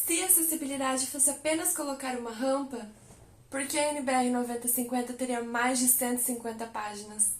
Se acessibilidade fosse apenas colocar uma rampa, por que a NBR 9050 teria mais de 150 páginas?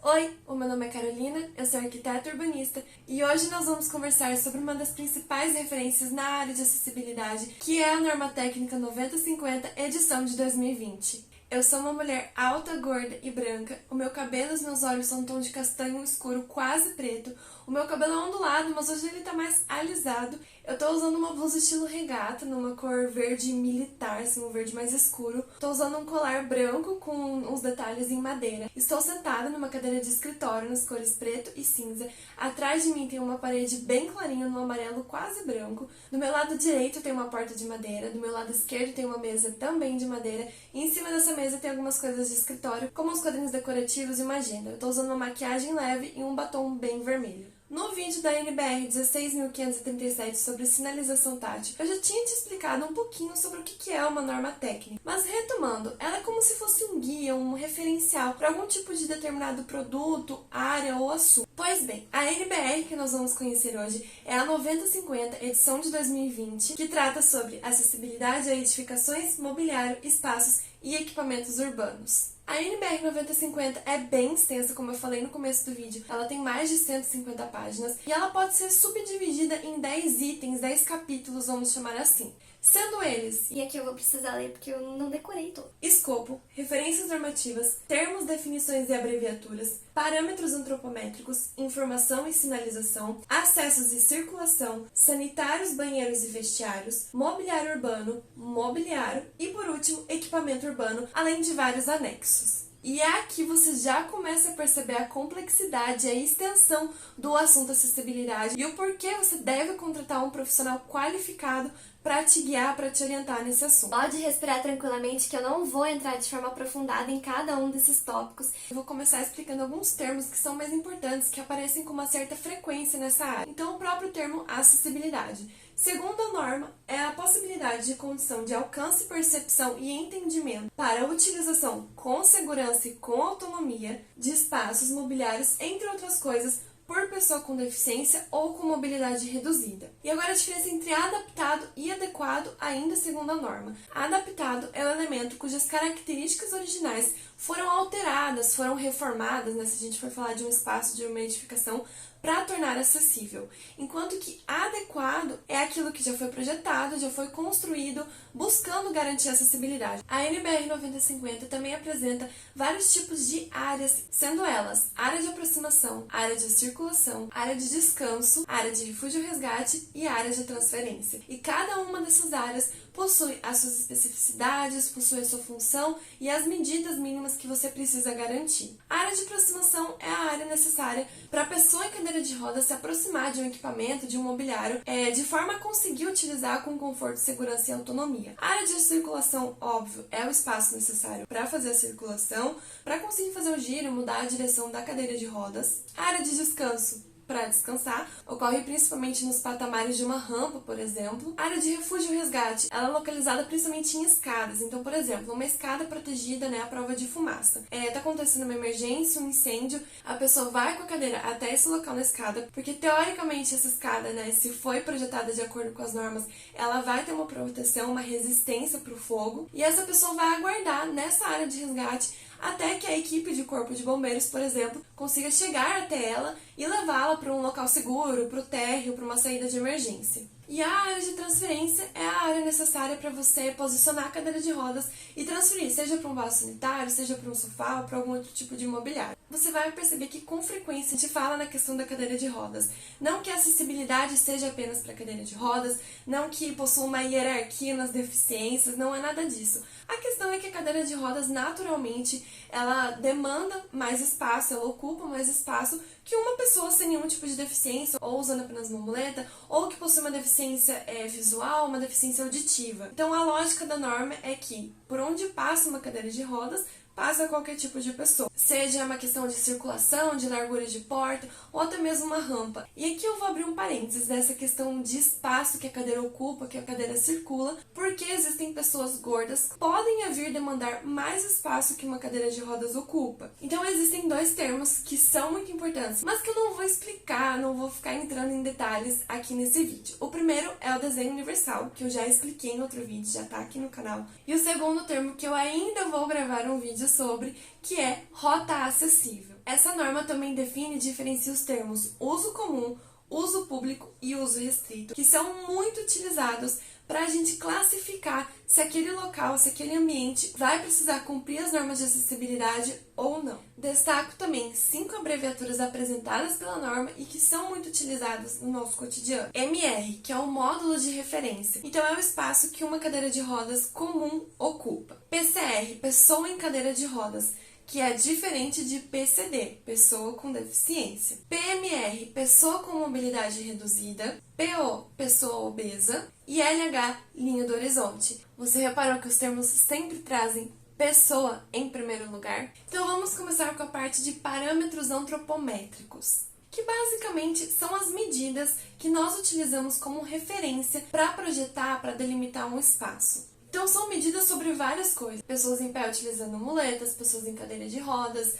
Oi, o meu nome é Carolina, eu sou arquiteta urbanista e hoje nós vamos conversar sobre uma das principais referências na área de acessibilidade, que é a Norma Técnica 9050, edição de 2020. Eu sou uma mulher alta, gorda e branca, o meu cabelo e os meus olhos são um tom de castanho escuro quase preto, o meu cabelo é ondulado, mas hoje ele tá mais alisado. Eu tô usando uma blusa estilo regata, numa cor verde militar, assim, um verde mais escuro. Tô usando um colar branco com uns detalhes em madeira. Estou sentada numa cadeira de escritório nas cores preto e cinza. Atrás de mim tem uma parede bem clarinha no amarelo quase branco. Do meu lado direito tem uma porta de madeira, do meu lado esquerdo tem uma mesa também de madeira. E em cima dessa mesa tem algumas coisas de escritório, como os quadrinhos decorativos e uma agenda. Eu tô usando uma maquiagem leve e um batom bem vermelho. No vídeo da NBR 16.537 sobre sinalização tátil, eu já tinha te explicado um pouquinho sobre o que é uma norma técnica. Mas retomando, ela é como se fosse um guia, um referencial para algum tipo de determinado produto, área ou assunto. Pois bem, a NBR que nós vamos conhecer hoje é a 9050, edição de 2020, que trata sobre acessibilidade a edificações, mobiliário, espaços e equipamentos urbanos. A NBR 9050 é bem extensa, como eu falei no começo do vídeo. Ela tem mais de 150 páginas e ela pode ser subdividida em 10 itens, 10 capítulos, vamos chamar assim. Sendo eles... E aqui eu vou precisar ler porque eu não decorei todo. Escopo, referências normativas, termos, definições e abreviaturas, parâmetros antropométricos, informação e sinalização, acessos e circulação, sanitários, banheiros e vestiários, mobiliário urbano, mobiliário e, por último, equipamento urbano, além de vários anexos. E é aqui você já começa a perceber a complexidade e a extensão do assunto acessibilidade e o porquê você deve contratar um profissional qualificado para te guiar, para te orientar nesse assunto. Pode respirar tranquilamente que eu não vou entrar de forma aprofundada em cada um desses tópicos. Eu vou começar explicando alguns termos que são mais importantes, que aparecem com uma certa frequência nessa área. Então, o próprio termo acessibilidade. Segundo a norma, é a possibilidade de condição de alcance, percepção e entendimento para a utilização com segurança e com autonomia de espaços mobiliários, entre outras coisas, por pessoa com deficiência ou com mobilidade reduzida. E agora a diferença entre adaptado e adequado, ainda segundo a norma. Adaptado é o elemento cujas características originais foram alteradas, foram reformadas, né, se a gente for falar de um espaço, de uma edificação, para tornar acessível. Enquanto que adequado é aquilo que já foi projetado, já foi construído, buscando garantir a acessibilidade. A NBR 9050 também apresenta vários tipos de áreas, sendo elas área de aproximação, área de circulação, área de descanso, área de refúgio e resgate e área de transferência. E cada uma dessas áreas possui as suas especificidades, possui a sua função e as medidas mínimas que você precisa garantir. A área de aproximação é a área necessária para a pessoa em cadeira de rodas se aproximar de um equipamento, de um mobiliário, de forma a conseguir utilizar com conforto, segurança e autonomia. A área de circulação, óbvio, é o espaço necessário para fazer a circulação, para conseguir fazer o giro, mudar a direção da cadeira de rodas. A área de descanso, para descansar, ocorre principalmente nos patamares de uma rampa, por exemplo. A área de refúgio e resgate, ela é localizada principalmente em escadas. Então, por exemplo, uma escada protegida, né, à prova de fumaça. Tá acontecendo uma emergência, um incêndio, a pessoa vai com a cadeira até esse local na escada, porque teoricamente essa escada, né, se foi projetada de acordo com as normas, ela vai ter uma proteção, uma resistência para o fogo, e essa pessoa vai aguardar nessa área de resgate até que a equipe de corpo de bombeiros, por exemplo, consiga chegar até ela e levá-la para um local seguro, para o térreo, para uma saída de emergência. E a área de transferência é a área necessária para você posicionar a cadeira de rodas e transferir, seja para um vaso sanitário, seja para um sofá ou para algum outro tipo de imobiliário. Você vai perceber que com frequência a gente fala na questão da cadeira de rodas. Não que a acessibilidade seja apenas para a cadeira de rodas, não que possua uma hierarquia nas deficiências, não é nada disso. A questão é que a cadeira de rodas, naturalmente, ela demanda mais espaço, ela ocupa mais espaço que uma pessoa sem nenhum tipo de deficiência, ou usando apenas uma muleta, ou que possui uma deficiência visual, uma deficiência auditiva. Então, a lógica da norma é que, por onde passa uma cadeira de rodas, passa qualquer tipo de pessoa. Seja uma questão de circulação, de largura de porta, ou até mesmo uma rampa. E aqui eu vou abrir um parênteses dessa questão de espaço que a cadeira ocupa, que a cadeira circula, porque existem pessoas gordas que podem vir demandar mais espaço que uma cadeira de rodas ocupa. Então existem dois termos que são muito importantes, mas que eu não vou explicar, não vou ficar entrando em detalhes aqui nesse vídeo. O primeiro é o desenho universal, que eu já expliquei em outro vídeo, já tá aqui no canal. E o segundo termo que eu ainda vou gravar um vídeo sobre, que é rota acessível. Essa norma também define e diferencia os termos uso comum, uso público e uso restrito, que são muito utilizados para a gente classificar se aquele local, se aquele ambiente vai precisar cumprir as normas de acessibilidade ou não. Destaco também 5 abreviaturas apresentadas pela norma e que são muito utilizadas no nosso cotidiano. MR, que é o módulo de referência, então é o espaço que uma cadeira de rodas comum ocupa. PCR, pessoa em cadeira de rodas, que é diferente de PCD, pessoa com deficiência. PMR, pessoa com mobilidade reduzida. PO, pessoa obesa. E LH, linha do horizonte. Você reparou que os termos sempre trazem pessoa em primeiro lugar? Então vamos começar com a parte de parâmetros antropométricos, que basicamente são as medidas que nós utilizamos como referência para projetar, para delimitar um espaço. Então são medidas sobre várias coisas. Pessoas em pé utilizando muletas, pessoas em cadeira de rodas,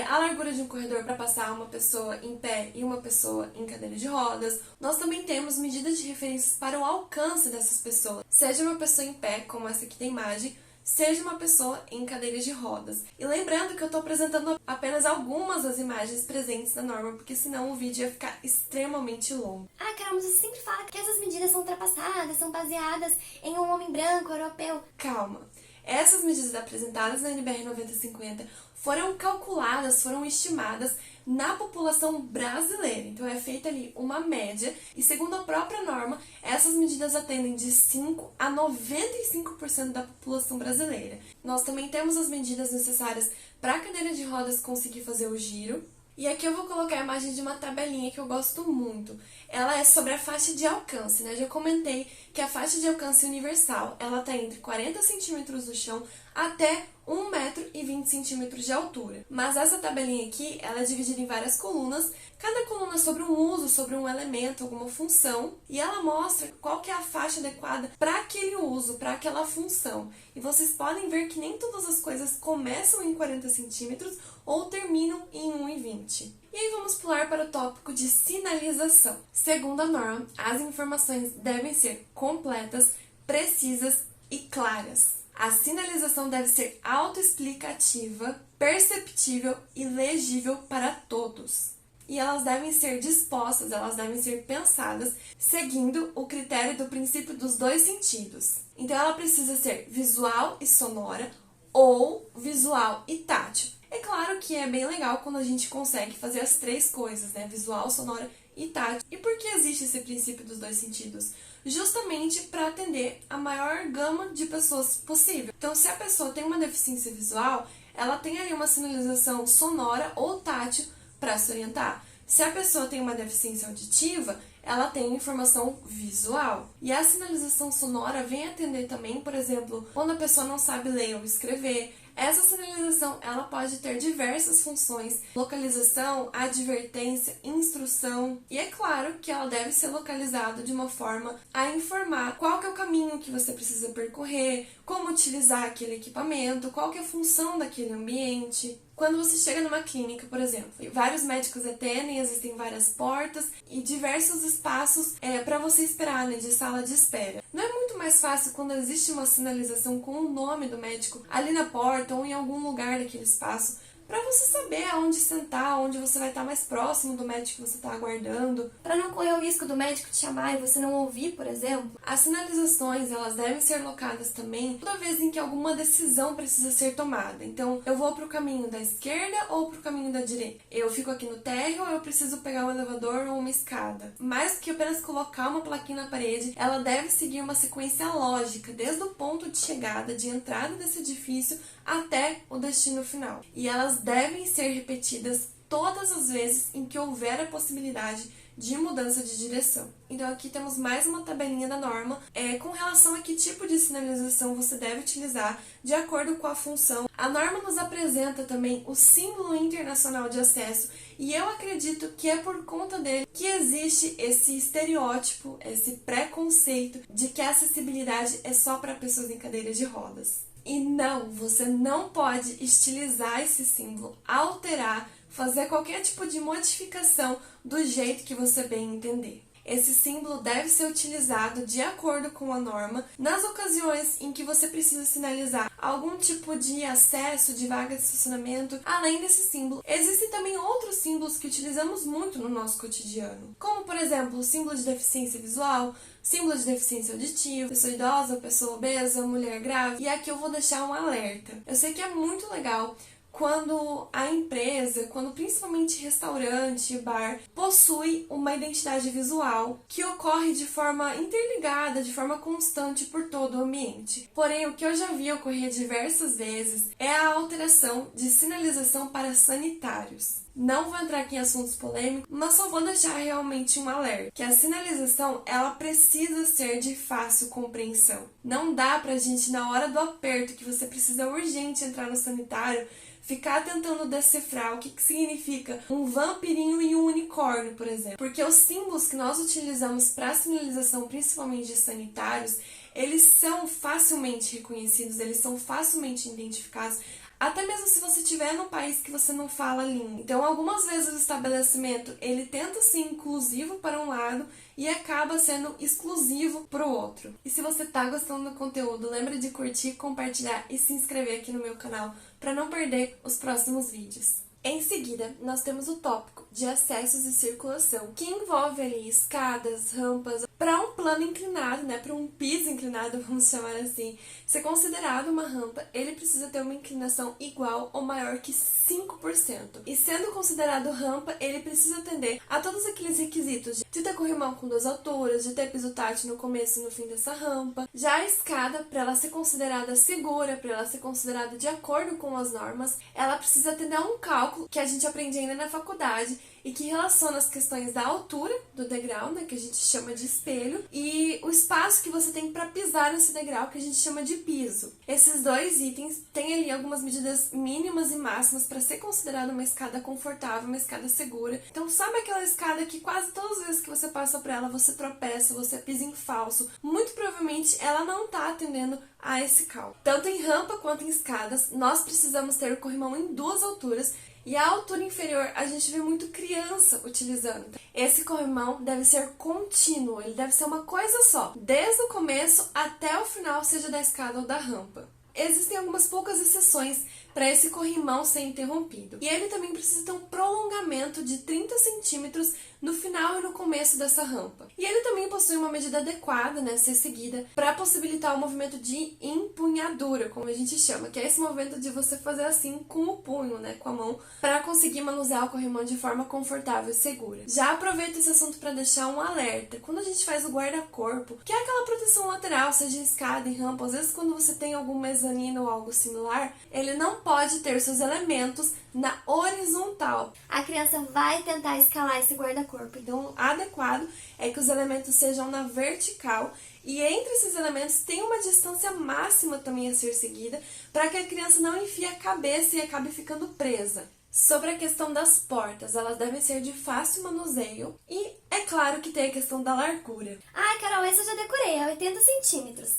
a largura de um corredor para passar uma pessoa em pé e uma pessoa em cadeira de rodas. Nós também temos medidas de referências para o alcance dessas pessoas. Seja uma pessoa em pé, como essa aqui da imagem, seja uma pessoa em cadeira de rodas. E lembrando que eu estou apresentando apenas algumas das imagens presentes na norma, porque senão o vídeo ia ficar extremamente longo. Ah, Carol, você sempre fala que essas medidas são ultrapassadas, são baseadas em um homem branco, europeu. Calma. Essas medidas apresentadas na NBR 9050 foram calculadas, foram estimadas na população brasileira. Então é feita ali uma média e, segundo a própria norma, essas medidas atendem de 5 a 95% da população brasileira. Nós também temos as medidas necessárias para a cadeira de rodas conseguir fazer o giro. E aqui eu vou colocar a imagem de uma tabelinha que eu gosto muito. Ela é sobre a faixa de alcance, né? Já comentei que a faixa de alcance universal, ela tá entre 40 centímetros do chão até 1,20 m de altura. Mas essa tabelinha aqui, ela é dividida em várias colunas, cada coluna sobre um uso, sobre um elemento, alguma função, e ela mostra qual que é a faixa adequada para aquele uso, para aquela função. E vocês podem ver que nem todas as coisas começam em 40 centímetros ou terminam em 1,20. E aí vamos pular para o tópico de sinalização. Segundo a norma, as informações devem ser completas, precisas e claras. A sinalização deve ser autoexplicativa, perceptível e legível para todos. E elas devem ser dispostas, elas devem ser pensadas seguindo o critério do princípio dos dois sentidos. Então ela precisa ser visual e sonora ou visual e tátil. É claro que é bem legal quando a gente consegue fazer as três coisas, né? Visual, sonora e tátil. E por que existe esse princípio dos dois sentidos? Justamente para atender a maior gama de pessoas possível. Então, se a pessoa tem uma deficiência visual, ela tem ali uma sinalização sonora ou tátil para se orientar. Se a pessoa tem uma deficiência auditiva, ela tem informação visual. E a sinalização sonora vem atender também, por exemplo, quando a pessoa não sabe ler ou escrever. Essa sinalização, ela pode ter diversas funções: localização, advertência, instrução. E é claro que ela deve ser localizada de uma forma a informar qual que é o caminho que você precisa percorrer, como utilizar aquele equipamento, qual que é a função daquele ambiente. Quando você chega numa clínica, por exemplo, vários médicos atendem, existem várias portas e diversos espaços para você esperar, né, de sala de espera. Não é muito mais fácil quando existe uma sinalização com o nome do médico ali na porta ou em algum lugar daquele espaço, para você saber aonde sentar, onde você vai estar mais próximo do médico que você está aguardando, para não correr o risco do médico te chamar e você não ouvir, por exemplo. As sinalizações, elas devem ser locadas também toda vez em que alguma decisão precisa ser tomada. Então, eu vou para o caminho da esquerda ou para o caminho da direita? Eu fico aqui no térreo ou eu preciso pegar um elevador ou uma escada? Mais do que apenas colocar uma plaquinha na parede, ela deve seguir uma sequência lógica, desde o ponto de chegada, de entrada desse edifício até o destino final. E elas devem ser repetidas todas as vezes em que houver a possibilidade de mudança de direção. Então aqui temos mais uma tabelinha da norma com relação a que tipo de sinalização você deve utilizar de acordo com a função. A norma nos apresenta também o símbolo internacional de acesso e eu acredito que é por conta dele que existe esse estereótipo, esse preconceito de que a acessibilidade é só para pessoas em cadeira de rodas. E não, você não pode estilizar esse símbolo, alterar, fazer qualquer tipo de modificação do jeito que você bem entender. Esse símbolo deve ser utilizado de acordo com a norma nas ocasiões em que você precisa sinalizar algum tipo de acesso de vaga de estacionamento. Além desse símbolo, existem também outros símbolos que utilizamos muito no nosso cotidiano, como por exemplo o símbolo de deficiência visual, símbolo de deficiência auditiva, pessoa idosa, pessoa obesa, mulher grávida. E aqui eu vou deixar um alerta. Eu sei que é muito legal quando a empresa, quando principalmente restaurante, bar, possui uma identidade visual que ocorre de forma interligada, de forma constante por todo o ambiente. Porém, o que eu já vi ocorrer diversas vezes é a alteração de sinalização para sanitários. Não vou entrar aqui em assuntos polêmicos, mas só vou deixar realmente um alerta, que a sinalização, ela precisa ser de fácil compreensão. Não dá pra gente, na hora do aperto, que você precisa urgente entrar no sanitário, ficar tentando decifrar o que significa um vampirinho e um unicórnio, por exemplo. Porque os símbolos que nós utilizamos para sinalização, principalmente de sanitários, eles são facilmente reconhecidos, eles são facilmente identificados, até mesmo se você estiver num país que você não fala a língua. Então, algumas vezes o estabelecimento, ele tenta ser inclusivo para um lado e acaba sendo exclusivo para o outro. E se você tá gostando do conteúdo, lembra de curtir, compartilhar e se inscrever aqui no meu canal para não perder os próximos vídeos. Em seguida, nós temos o tópico de acessos e circulação, que envolve ali escadas, rampas, para um plano inclinado, para um piso inclinado, vamos chamar assim, ser considerado uma rampa, ele precisa ter uma inclinação igual ou maior que 5%. E sendo considerado rampa, ele precisa atender a todos aqueles requisitos de ter corrimão com 2 alturas, de ter piso tátil no começo e no fim dessa rampa. Já a escada, para ela ser considerada segura, para ela ser considerada de acordo com as normas, ela precisa atender a um cálculo que a gente aprende ainda na faculdade e que relaciona as questões da altura do degrau, que a gente chama de espelho, e o espaço que você tem para pisar nesse degrau, que a gente chama de piso. Esses dois itens têm ali algumas medidas mínimas e máximas para ser considerada uma escada confortável, uma escada segura. Então, sabe aquela escada que quase todas as vezes que você passa por ela, você tropeça, você pisa em falso? Muito provavelmente ela não está atendendo a esse cálculo. Tanto em rampa quanto em escadas, nós precisamos ter o corrimão em 2 alturas, e a altura inferior a gente vê muito criança utilizando. Esse corrimão deve ser contínuo, ele deve ser uma coisa só, desde o começo até o final, seja da escada ou da rampa. Existem algumas poucas exceções para esse corrimão ser interrompido. E ele também precisa ter um prolongamento de 30 centímetros no final e no começo dessa rampa. E ele também possui uma medida adequada, a ser seguida, para possibilitar o movimento de empunhadura, como a gente chama, que é esse movimento de você fazer assim com o punho, com a mão, para conseguir manusear o corrimão de forma confortável e segura. Já aproveito esse assunto para deixar um alerta. Quando a gente faz o guarda-corpo, que é aquela proteção lateral, seja em escada, em rampa, às vezes quando você tem algum mezanino ou algo similar, ele não pode ter seus elementos na horizontal. A criança vai tentar escalar esse guarda-corpo. Então, o adequado é que os elementos sejam na vertical e entre esses elementos tem uma distância máxima também a ser seguida para que a criança não enfie a cabeça e acabe ficando presa. Sobre a questão das portas, elas devem ser de fácil manuseio e é claro que tem a questão da largura. Ai, Carol, esse eu já decorei, é 80 centímetros.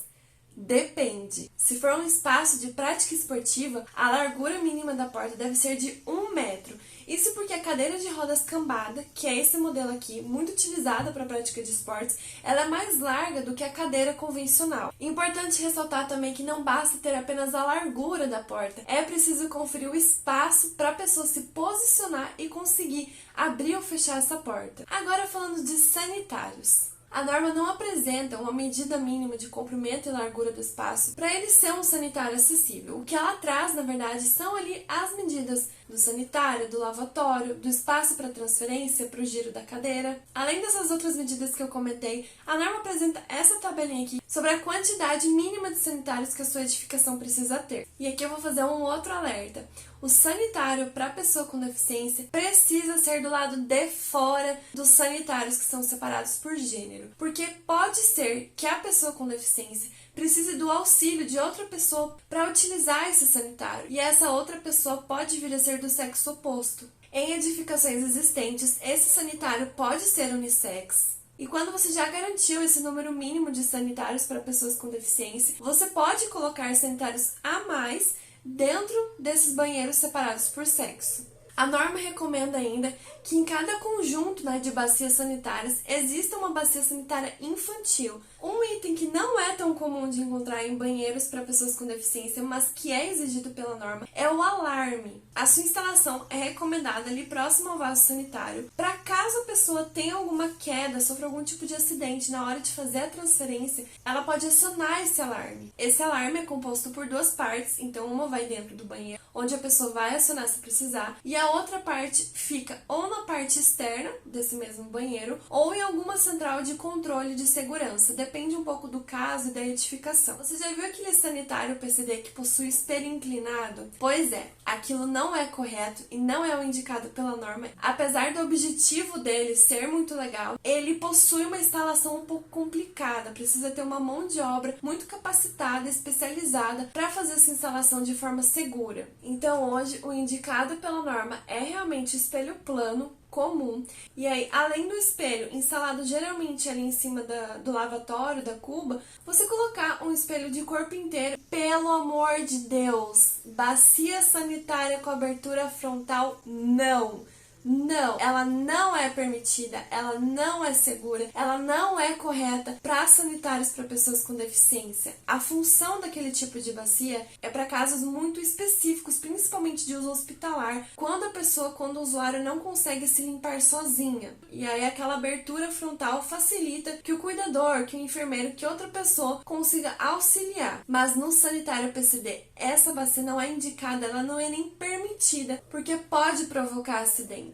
Depende. Se for um espaço de prática esportiva, a largura mínima da porta deve ser de 1 metro. Isso porque a cadeira de rodas cambada, que é esse modelo aqui, muito utilizada para a prática de esportes, ela é mais larga do que a cadeira convencional. Importante ressaltar também que não basta ter apenas a largura da porta, é preciso conferir o espaço para a pessoa se posicionar e conseguir abrir ou fechar essa porta. Agora falando de sanitários. A norma não apresenta uma medida mínima de comprimento e largura do espaço para ele ser um sanitário acessível. O que ela traz, na verdade, são ali as medidas do sanitário, do lavatório, do espaço para transferência, para o giro da cadeira. Além dessas outras medidas que eu comentei, a norma apresenta essa tabelinha aqui sobre a quantidade mínima de sanitários que a sua edificação precisa ter. E aqui eu vou fazer um outro alerta. O sanitário para pessoa com deficiência precisa ser do lado de fora dos sanitários que são separados por gênero, porque pode ser que a pessoa com deficiência precise do auxílio de outra pessoa para utilizar esse sanitário, e essa outra pessoa pode vir a ser do sexo oposto. Em edificações existentes, esse sanitário pode ser unissex. E quando você já garantiu esse número mínimo de sanitários para pessoas com deficiência, você pode colocar sanitários a mais dentro desses banheiros separados por sexo. A norma recomenda ainda que em cada conjunto de bacias sanitárias exista uma bacia sanitária infantil. Um item que não é tão comum de encontrar em banheiros para pessoas com deficiência, mas que é exigido pela norma, é o alarme. A sua instalação é recomendada ali próximo ao vaso sanitário, para caso a pessoa tenha alguma queda, sofra algum tipo de acidente na hora de fazer a transferência, ela pode acionar esse alarme. Esse alarme é composto por duas partes, então uma vai dentro do banheiro, onde a pessoa vai acionar se precisar, e a outra parte fica ou na parte externa desse mesmo banheiro, ou em alguma central de controle de segurança. Depende um pouco do caso e da edificação. Você já viu aquele sanitário PCD que possui espelho inclinado? Pois é, aquilo não é correto e não é o indicado pela norma. Apesar do objetivo dele ser muito legal, ele possui uma instalação um pouco complicada. Precisa ter uma mão de obra muito capacitada, especializada, para fazer essa instalação de forma segura. Então hoje o indicado pela norma é realmente o espelho plano, comum, e aí além do espelho instalado geralmente ali em cima do lavatório, da cuba, você colocar um espelho de corpo inteiro. Pelo amor de Deus, bacia sanitária com abertura frontal, não! Não, ela não é permitida, ela não é segura, ela não é correta para sanitários para pessoas com deficiência. A função daquele tipo de bacia é para casos muito específicos, principalmente de uso hospitalar, quando o usuário não consegue se limpar sozinha. E aí aquela abertura frontal facilita que o cuidador, que o enfermeiro, que outra pessoa consiga auxiliar. Mas no sanitário PCD, essa bacia não é indicada, ela não é nem permitida, porque pode provocar acidentes.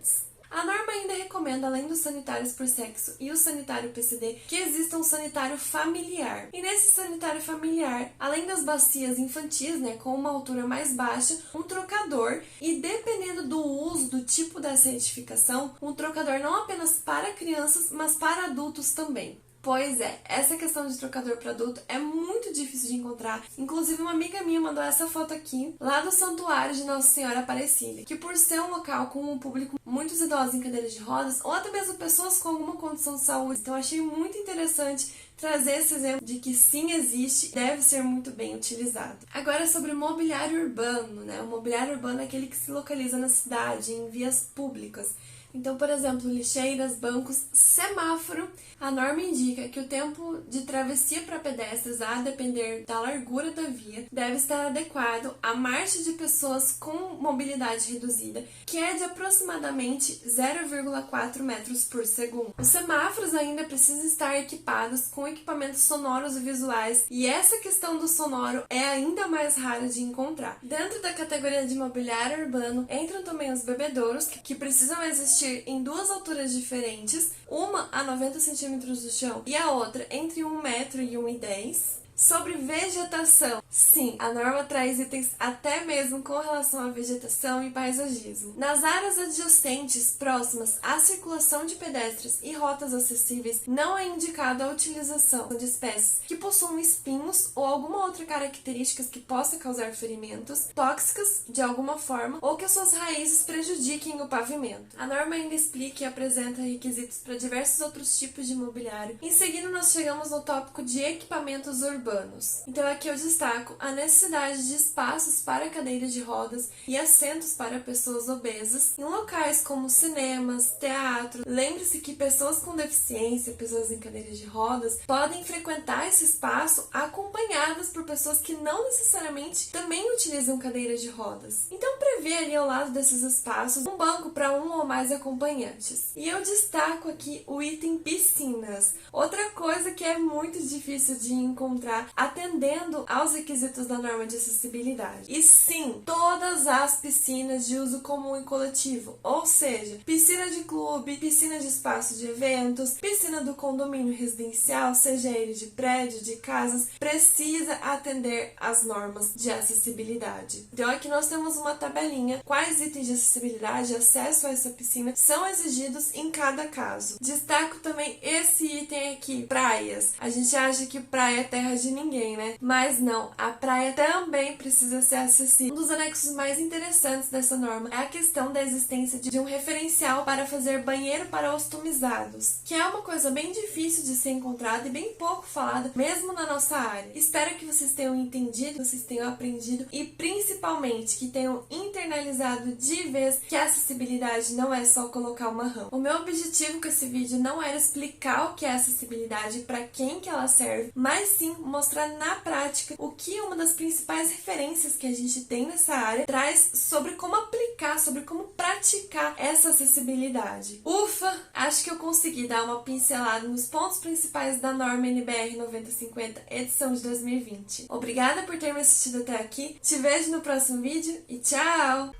A norma ainda recomenda, além dos sanitários por sexo e o sanitário PCD, que exista um sanitário familiar. E nesse sanitário familiar, além das bacias infantis, com uma altura mais baixa, um trocador, e dependendo do uso, do tipo dessa edificação, um trocador não apenas para crianças, mas para adultos também. Pois é, essa questão de trocador para adulto é muito difícil de encontrar. Inclusive, uma amiga minha mandou essa foto aqui, lá do Santuário de Nossa Senhora Aparecida, que por ser um local com um público muitos idosos em cadeiras de rodas, ou até mesmo pessoas com alguma condição de saúde, então achei muito interessante trazer esse exemplo de que sim existe e deve ser muito bem utilizado. Agora sobre o mobiliário urbano, O mobiliário urbano é aquele que se localiza na cidade, em vias públicas. Então, por exemplo, lixeiras, bancos, semáforo. A norma indica que o tempo de travessia para pedestres, a depender da largura da via, deve estar adequado à marcha de pessoas com mobilidade reduzida, que é de aproximadamente 0,4 metros por segundo. Os semáforos ainda precisam estar equipados com equipamentos sonoros e visuais, e essa questão do sonoro é ainda mais rara de encontrar. Dentro da categoria de mobiliário urbano entram também os bebedouros, que precisam existir em duas alturas diferentes, uma a 90 centímetros do chão e a outra entre 1 metro e 1,10 m. Sobre vegetação, sim, a norma traz itens até mesmo com relação à vegetação e paisagismo. Nas áreas adjacentes, próximas à circulação de pedestres e rotas acessíveis, não é indicada a utilização de espécies que possuam espinhos ou alguma outra característica que possa causar ferimentos, tóxicas de alguma forma, ou que as suas raízes prejudiquem o pavimento. A norma ainda explica e apresenta requisitos para diversos outros tipos de mobiliário. Em seguida, nós chegamos no tópico de equipamentos urbanos. urbanos. Então aqui eu destaco a necessidade de espaços para cadeiras de rodas e assentos para pessoas obesas em locais como cinemas, teatro. Lembre-se que pessoas com deficiência, pessoas em cadeiras de rodas, podem frequentar esse espaço acompanhadas por pessoas que não necessariamente também utilizam cadeiras de rodas. Então prevê ali ao lado desses espaços um banco para um ou mais acompanhantes. E eu destaco aqui o item piscinas. Outra coisa que é muito difícil de encontrar atendendo aos requisitos da norma de acessibilidade. E sim, todas as piscinas de uso comum e coletivo, ou seja, piscina de clube, piscina de espaço de eventos, piscina do condomínio residencial, seja ele de prédio, de casas, precisa atender às normas de acessibilidade. Então aqui nós temos uma tabelinha, quais itens de acessibilidade, acesso a essa piscina são exigidos em cada caso. Destaco também esse item aqui, praias. A gente acha que praia é terra de ninguém, né? Mas não, a praia também precisa ser acessível. Um dos anexos mais interessantes dessa norma é a questão da existência de um referencial para fazer banheiro para ostomizados, que é uma coisa bem difícil de ser encontrada e bem pouco falada, mesmo na nossa área. Espero que vocês tenham entendido, vocês tenham aprendido e principalmente que tenham internalizado de vez que a acessibilidade não é só colocar uma rampa. O meu objetivo com esse vídeo não era explicar o que é acessibilidade e para quem que ela serve, mas sim mostrar na prática o que uma das principais referências que a gente tem nessa área traz sobre como aplicar, sobre como praticar essa acessibilidade. Ufa! Acho que eu consegui dar uma pincelada nos pontos principais da norma NBR 9050, edição de 2020. Obrigada por ter me assistido até aqui, te vejo no próximo vídeo e tchau!